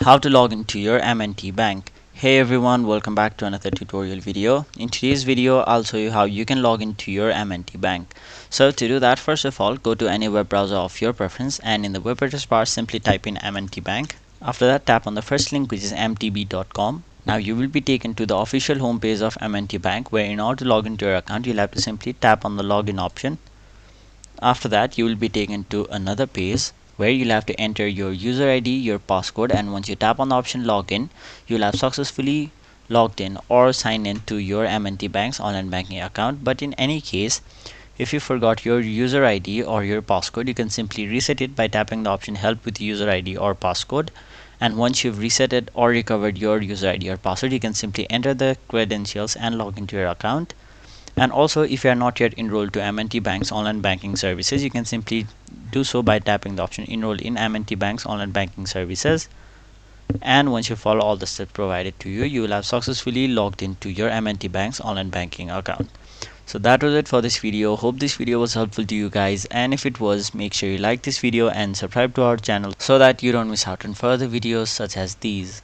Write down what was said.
how to log into your M&T Bank. Hey everyone, welcome back to another tutorial video. In today's video, I'll show you how you can log into your M&T Bank. So to do that, first of all, go to any web browser of your preference and in the web address bar, simply type in M&T Bank. After that, tap on the first link, which is mtb.com. Now you will be taken to the official homepage of M&T Bank, where in order to log into your account, you'll have to simply tap on the login option. After that, you will be taken to another page where you'll have to enter your user ID, your passcode, and once you tap on the option login, you'll have successfully logged in or signed in to your M&T Bank's online banking account. But in any case, if you forgot your user ID or your passcode, you can simply reset it by tapping the option help with user ID or passcode. And once you've reset it or recovered your user ID or password, you can simply enter the credentials and log into your account. And also, if you are not yet enrolled to M&T Bank's online banking services, you can simply do so by tapping the option enroll in M&T Bank's online banking services. And once you follow all the steps provided to you, you will have successfully logged into your M&T Bank's online banking account. So that was it for this video. Hope this video was helpful to you guys, and if it was, make sure you like this video and subscribe to our channel so that you don't miss out on further videos such as these.